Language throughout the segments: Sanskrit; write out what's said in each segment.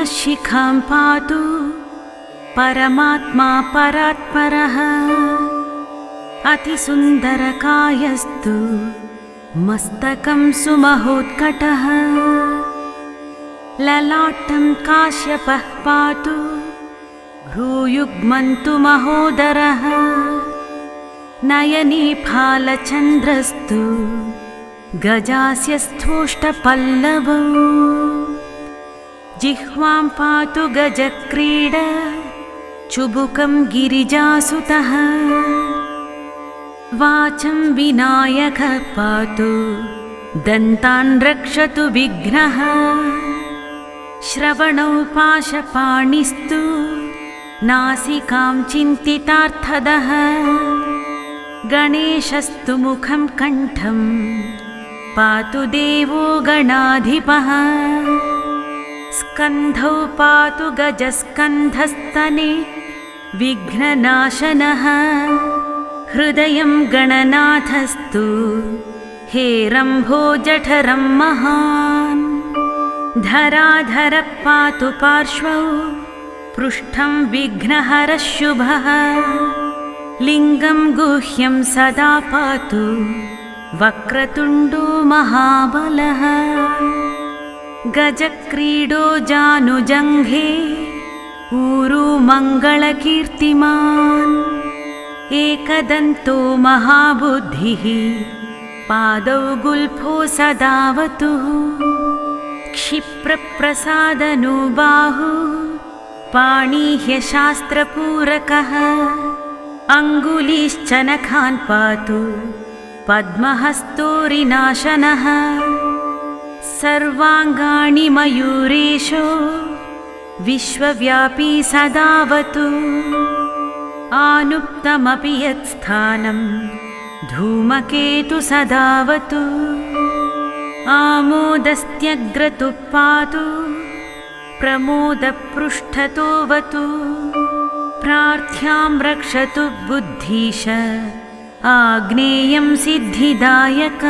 विनायकशिखां पातु परमात्मा परात्परः। अतिसुन्दरकायस्तु मस्तकं सुमहोत्कटः। ललाटं काश्यपः पातु भ्रूयुग्मन्तु महोदरः। नयने फालचन्द्रस्तु गजास्य स्थोष्टपल्लवौ। जिह्वां पातु गजक्रीड चुबुकं गिरिजासुतः। वाचं विनायकः पातु दन्तान् रक्षतु विघ्नः। श्रवणौ पाशपाणिस्तु नासिकां चिन्तितार्थदः। गणेशस्तु मुखं कण्ठं पातु देवो गणाधिपः। स्कन्धौ पातु गजस्कन्धस्तने विघ्ननाशनः। हृदयं गणनाथस्तु हेरम्भो जठरं महान्। धराधरः पातु पार्श्वौ पृष्ठं विघ्नहरः शुभः। लिङ्गं गुह्यं सदा पातु वक्रतुण्डो महाबलः। गजक्रीडो जानुजङ्घे ऊरू मङ्गलकीर्तिमान्। एकदन्तो महाबुद्धिः पादौ गुल्फो सदावतु। क्षिप्रप्रसादनो बाहु पाणिह्यशास्त्रपूरकः। अङ्गुलीश्च नखान् पातु पद्महस्तोरिनाशनः। सर्वाङ्गाणि मयूरेशो विश्वव्यापी सदावतु। आनुप्तमपि यत्स्थानं धूमकेतु सदावतु। आमोदस्त्यग्रतुः पातु प्रमोदपृष्ठतोऽवतु। प्रार्थ्यां रक्षतु बुद्धीश आग्नेयं सिद्धिदायक।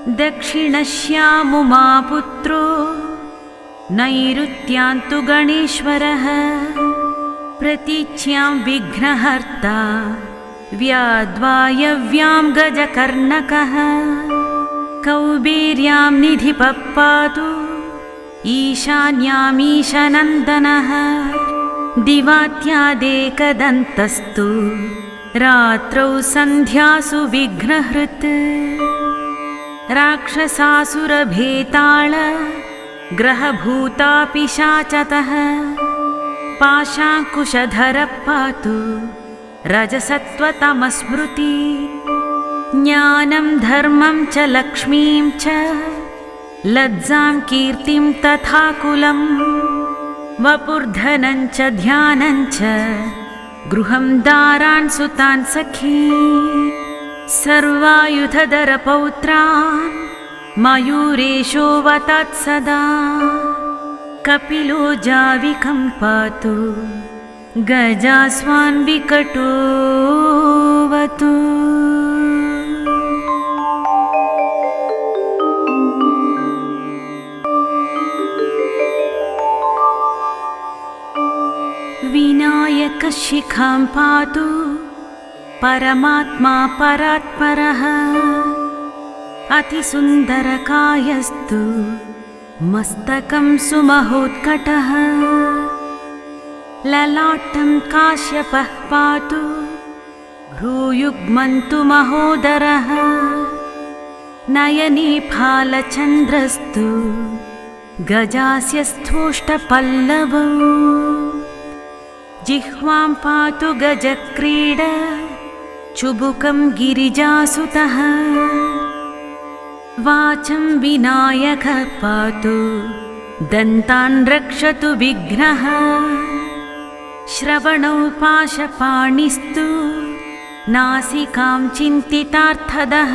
दक्षिणश्यामुमापुत्रो नैऋत्यान्तु गणेश्वरः। प्रतीच्यां विघ्नहर्ता व्याद्वायव्यां गजकर्णकः। कौबेर्यां निधिपः पातु ईशान्यामीशनन्दनः। दिवात्यादेकदन्तस्तु रात्रौ सन्ध्यासु विघ्नहृत्। राक्षसासुरभेताळ ग्रहभूतापिशाचतः। पाशाङ्कुशधरः पातु रजसत्वतमस्मृति। ज्ञानं धर्मं च लक्ष्मीं च लज्जां कीर्तिं तथा कुलम्। वपुर्धनं च ध्यानं च गृहं दारान् सुतान् सखी। सर्वायुधधरपौत्रान् मयूरेशो वतात् सदा। कपिलो जाविकं पातु गजास्वान् विकटोऽवतु। विनायकशिखां पातु परमात्मा परात्परः। अतिसुन्दरकायस्तु मस्तकं सुमहोत्कटः। ललाटं काश्यपः पातु भ्रूयुग्मन्तु महोदरः। नयने फालचन्द्रस्तु गजास्य स्थोष्टपल्लवौ। जिह्वां पातु गजक्रीड चुबुकं गिरिजासुतः। वाचं विनायकः पातु दन्तान् रक्षतु विघ्नः। श्रवणौ पाशपाणिस्तु नासिकां चिन्तितार्थदः।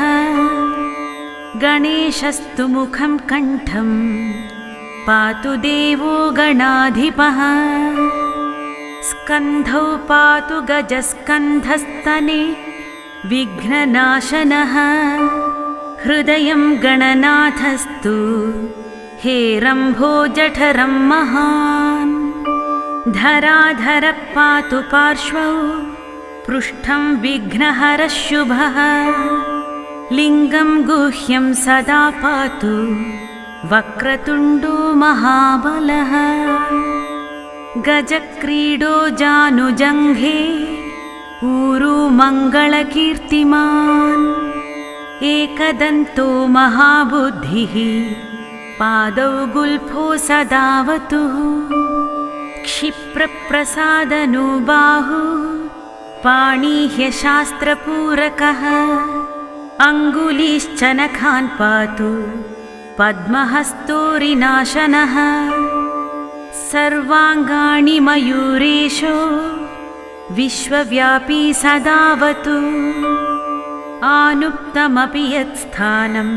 गणेशस्तु मुखं कण्ठं पातु देवो गणाधिपः। स्कन्धौ पातु गजस्कन्धस्तने विघ्ननाशनः। हृदयं गणनाथस्तु हेरम्भो जठरं महान् धराधरः पातु पार्श्वौ पृष्ठं विघ्नहरः शुभः लिङ्गं गुह्यं सदा पातु वक्रतुण्डो महाबलः गजक्रीडो जानुजङ्घे ऊरू मङ्गलकीर्तिमान् एकदन्तो महाबुद्धिः पादौ गुल्फो सदावतु क्षिप्रप्रसादनो बाहु पाणिह्यशास्त्रपूरकः अङ्गुलीश्च नखान् पातु पद्महस्तोरिनाशनः सर्वाङ्गाणि मयूरेशो विश्वव्यापी सदावतु आनुप्तमपि यत्स्थानं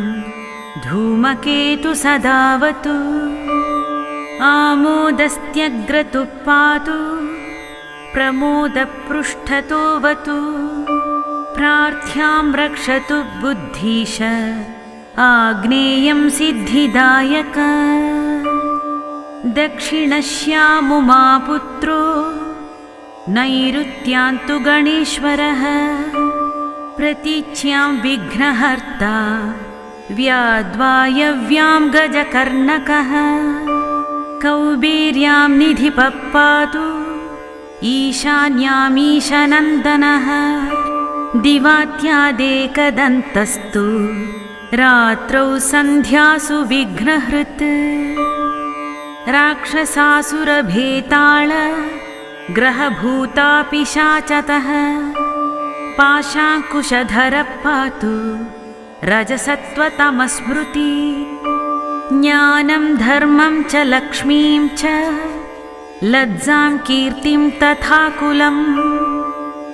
धूमकेतु सदावतु आमोदस्त्यग्रतु पातु प्रमोदपृष्ठतोऽवतु प्रार्थ्यां रक्षतु बुद्धीश आग्नेयं सिद्धिदायक दक्षिणश्यामुमापुत्रो नैऋत्यान्तु गणेश्वरः प्रतीच्यां विघ्नहर्ता व्याद्वायव्यां गजकर्णकः कौबेर्यां निधिपः पातु ईशान्यामीशनन्दनः दिवात्यादेकदन्तस्तु रात्रौ सन्ध्यासु विघ्नहृत् राक्षसासुरभेताळ ग्रहभूतापिशाचतः पाशाङ्कुशधरः पातु रजसत्त्वतमस्मृति ज्ञानं धर्मं च लक्ष्मीं च लज्जां कीर्तिं तथा कुलं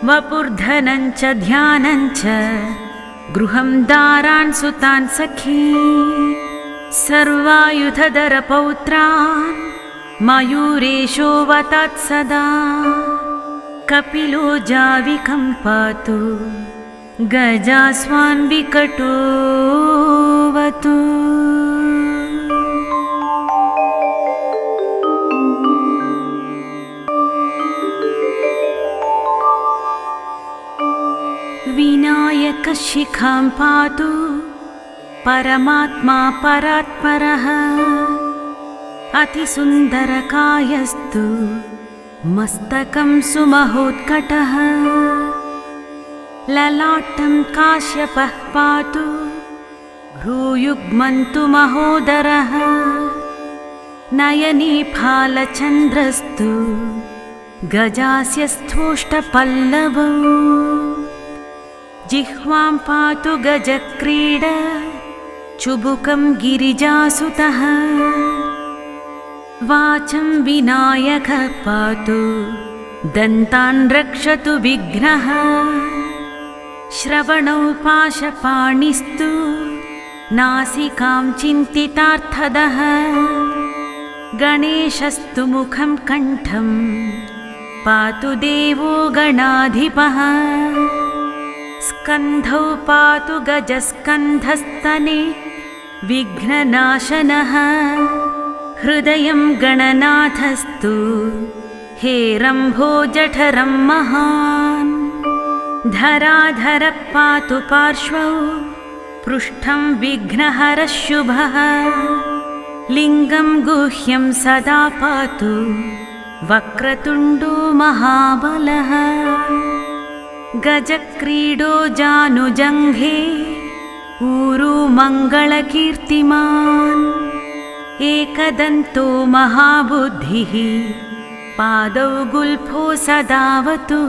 वपुर्धनं च ध्यानं च गृहं दारान् सुतान् सखी सर्वायुधधरपौत्रान् मयूरेशो वतात् सदा कपिलो जाविकं पातु गजास्वान् विकटोऽवतु विनायकः शिखां पातु परमात्मा परात्परः अतिसुन्दरकायस्तु मस्तकं सुमहोत्कटः ललाटं काश्यपः पातु भ्रूयुग्मन्तु महोदरः नयने फालचन्द्रस्तु गजास्य स्थोष्टपल्लवौ जिह्वां पातु गजक्रीड चुबुकं गिरिजासुतः वाचं विनायकः पातु दन्तान् रक्षतु विघ्नः श्रवणौ पाशपाणिस्तु नासिकां चिन्तितार्थदः गणेशस्तु मुखं कण्ठं पातु देवो गणाधिपः स्कन्धौ पातु गजस्कन्धस्तने विघ्ननाशनः हृदयं गणनाथस्तु हेरम्भो जठरं महान् धराधरः पातु पार्श्वौ पृष्ठं विघ्नहरः शुभः लिङ्गं गुह्यं सदा पातु वक्रतुण्डो महाबलः गजक्रीडो जानुजङ्घे ऊरू मङ्गलकीर्तिमान् एकदन्तो महाबुद्धिः पादौ गुल्फो सदावतु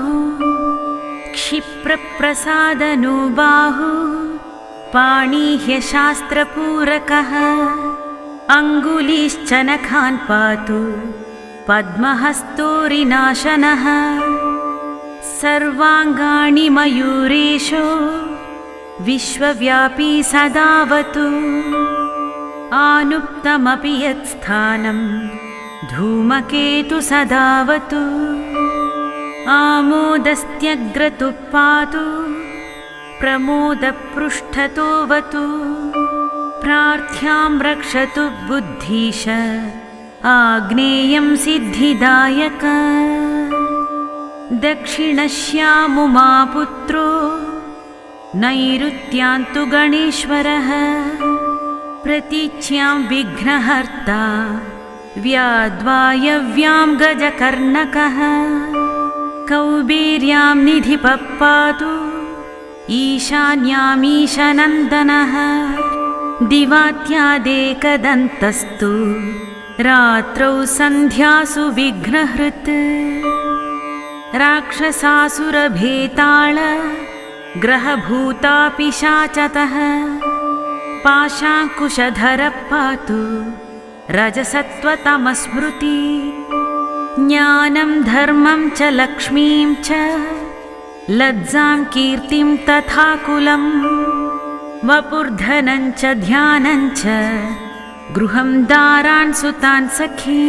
क्षिप्रप्रसादनो बाहु पाणिह्यशास्त्रपूरकः अङ्गुलीश्च नखान् पातु पद्महस्तोरिनाशनः सर्वाङ्गाणि मयूरेशो विश्वव्यापी सदावतु आनुप्तमपि यत्स्थानं धूमकेतु सदावतु आमोदस्त्यग्रतु पातु प्रमोदपृष्ठतोऽवतु प्रार्थ्यां रक्षतु बुद्धीश आग्नेयं सिद्धिदायक दक्षिणश्यामुमा पुत्रो नैऋत्यान्तु गणेश्वरः प्रतीच्यां विघ्नहर्ता व्याद्वायव्यां गजकर्णकः कौबेर्यां निधिपः पातु ईशान्यामीशनन्दनः दिवात्यादेकदन्तस्तु रात्रौ सन्ध्यासु विघ्नहृत् राक्षसासुरभेताळ ग्रहभूतापिशाचतः पाशाङ्कुशधरः पातु रजसत्त्वतमस्मृति ज्ञानं धर्मं च लक्ष्मीं च लज्जां कीर्तिं तथा कुलं वपुर्धनं च ध्यानं च गृहं दारान् सुतान् सखी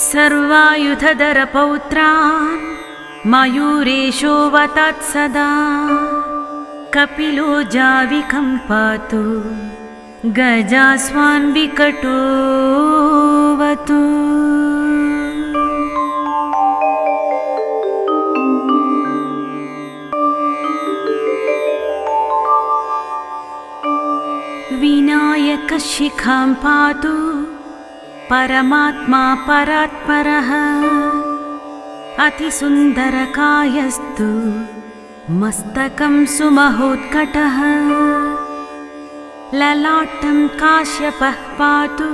सर्वायुधधरपौत्रान् मयूरेशो वतात् सदा कपिलो जाविकं पातु गजास्वान् विकटोऽवतु विनायकशिखां पातु परमात्मा परात्परः अतिसुन्दरकायस्तु मस्तकं सुमहोत्कटः ललाटं काश्यपः पातु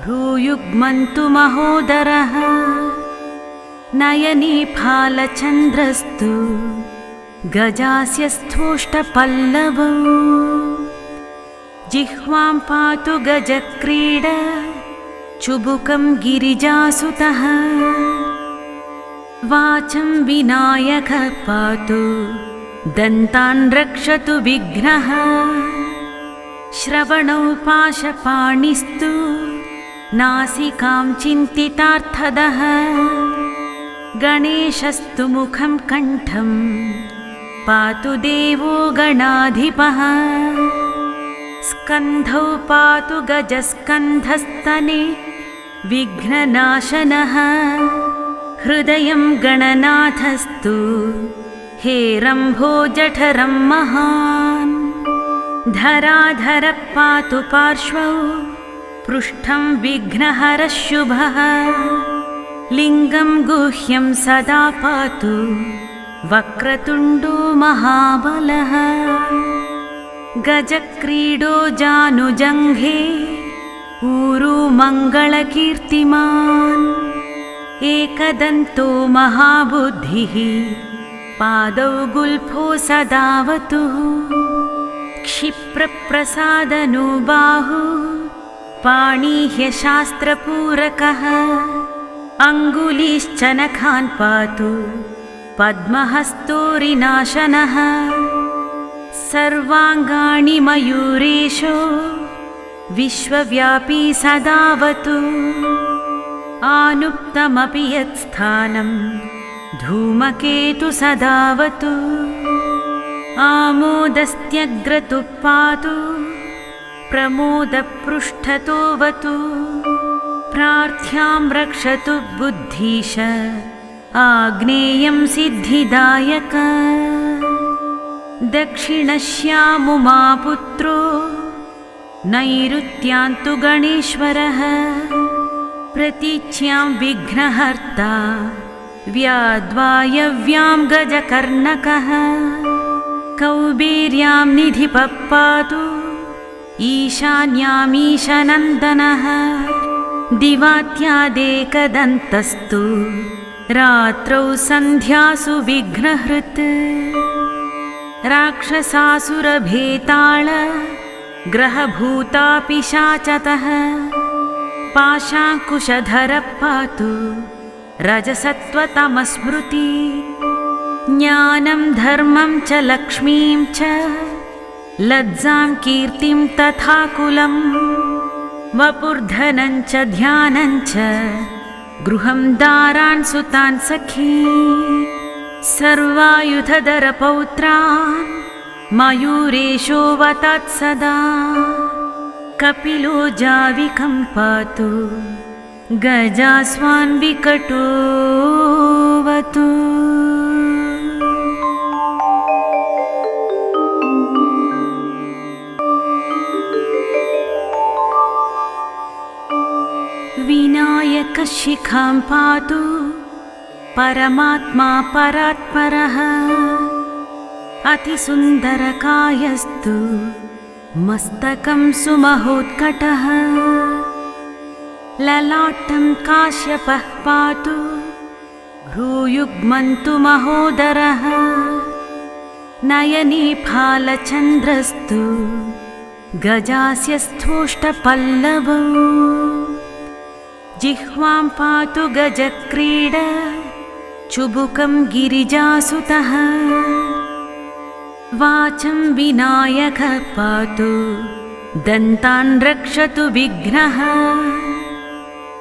भ्रूयुग्मन्तु महोदरः नयने फालचन्द्रस्तु गजास्य स्थोष्टपल्लवौ जिह्वां पातु गजक्रीड चुबुकं गिरिजासुतः वाचं विनायकः पातु दन्तान् रक्षतु विघ्नः श्रवणौ पाशपाणिस्तु नासिकां चिन्तितार्थदः गणेशस्तु मुखं कण्ठं पातु देवो गणाधिपः स्कन्धौ पातु गजस्कन्धस्तने विघ्ननाशनः हृदयं गणनाथस्तु हेरम्भो जठरं महान् धराधरः पातु पार्श्वौ पृष्ठं विघ्नहरः शुभः लिङ्गं गुह्यं सदा पातु वक्रतुण्डो महाबलः गजक्रीडो जानुजङ्घे ऊरू मङ्गलकीर्तिमान् एकदन्तो महाबुद्धिः पादौ गुल्फो सदावतु क्षिप्रप्रसादनो बाहु पाणिह्यशास्त्रपूरकः अङ्गुलीश्च नखान् पातु पद्महस्तोरिनाशनः सर्वाङ्गाणि मयूरेशो विश्वव्यापी सदावतु आनुप्तमपि यत्स्थानं धूमकेतु सदावतु आमोदस्त्यग्रतु पातु प्रमोदपृष्ठतोऽवतु प्रार्थ्यां रक्षतु बुद्धीश आग्नेयं सिद्धिदायक दक्षिणश्यामुमा पुत्रो नैऋत्यान्तु गणेश्वरः प्रतीच्यां विघ्नहर्ता व्याद्वायव्यां गजकर्णकः कौबेर्यां निधिपः पातु ईशान्यामीशनन्दनः दिवात्यादेकदन्तस्तु रात्रौ सन्ध्यासु विघ्नहृत् राक्षसासुरभेताळ ग्रहभूतापिशाचतः पाशाङ्कुशधरः पातु रजसत्त्वतमस्मृति ज्ञानं धर्मं च लक्ष्मीं च लज्जां कीर्तिं तथा कुलं वपुर्धनं च ध्यानं च गृहं दारान् सुतान् सखी सर्वायुधधरपौत्रान् मयूरेशो वतात् सदा कपिलो जाविकं पातु गजास्वान् विकटोऽवतु। विनायकशिखां पातु परमात्मा परात्परः अतिसुन्दरकायस्तु मस्तकं सुमहोत्कटः ललाटं काश्यपः पातु भ्रूयुग्मन्तु महोदरः नयने फालचन्द्रस्तु गजास्य स्थोष्टपल्लवौ जिह्वां पातु गजक्रीड चुबुकं गिरिजासुतः वाचं विनायकः पातु दन्तान् रक्षतु विघ्नः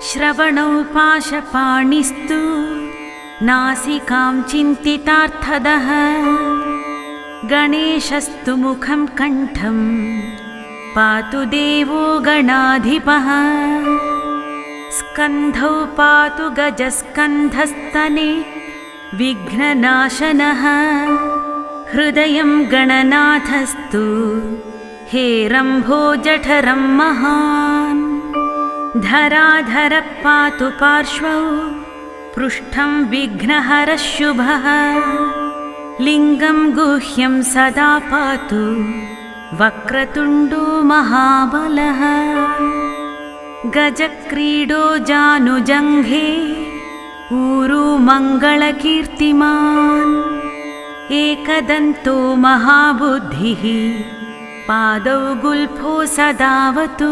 श्रवणौ पाशपाणिस्तु नासिकां चिन्तितार्थदः गणेशस्तु मुखं कण्ठं पातु देवो गणाधिपः स्कन्धौ पातु गजस्कन्धस्तने विघ्ननाशनः हृदयं गणनाथस्तु हेरम्भो जठरं महान् धराधरः पातु पार्श्वौ पृष्ठं विघ्नहरः शुभः लिङ्गं गुह्यं सदा पातु वक्रतुण्डो महाबलः गजक्रीडो जानुजङ्घे ऊरू मङ्गलकीर्तिमान् एकदन्तो महाबुद्धिः पादौ गुल्फो सदावतु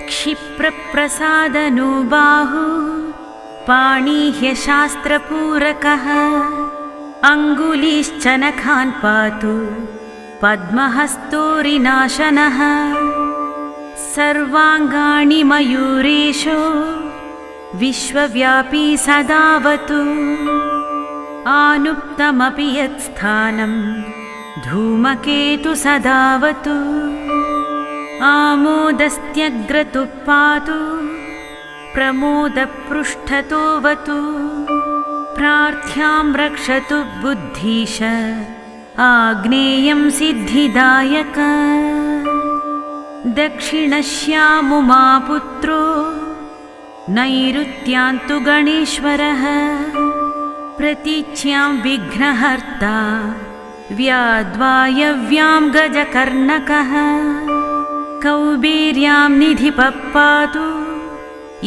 क्षिप्रप्रसादनो बाहु पाणिह्यशास्त्रपूरकः अङ्गुलीश्च नखान् पातु पद्महस्तोरिनाशनः सर्वाङ्गाणि मयूरेशो विश्वव्यापी सदावतु आनुप्तमपि यत्स्थानं धूमकेतु सदावतु आमोदस्त्यग्रतु पातु प्रमोदपृष्ठतोऽवतु प्रार्थ्यां रक्षतु बुद्धीश आग्नेयं सिद्धिदायक दक्षिणश्यामुमापुत्रो नैऋत्यान्तु गणेश्वरः प्रतीच्यां विघ्नहर्ता व्याद्वायव्यां गजकर्णकः कौबेर्यां निधिपः पातु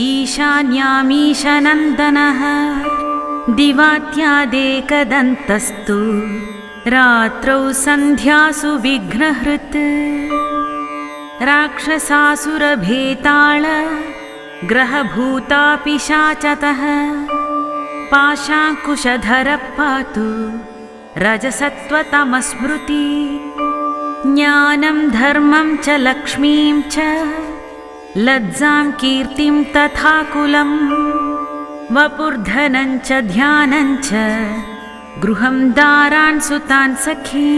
ईशान्यामीशनन्दनः दिवात्यादेकदन्तस्तु रात्रौ सन्ध्यासु विघ्नहृत् राक्षसासुरभेताळ ग्रहभूतापिशाचतः पाशाङ्कुशधरः पातु रजसत्त्वतमस्मृति ज्ञानं धर्मं च लक्ष्मीं च लज्जां कीर्तिं तथा कुलं वपुर्धनं च ध्यानं च गृहं दारान् सुतान् सखी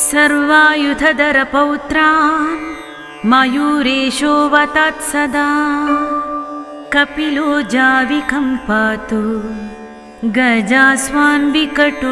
सर्वायुधधरपौत्रान् मयूरेशो वतात् सदा कपिलो जाविकं पातु गजास्वान् विकटोऽवतु।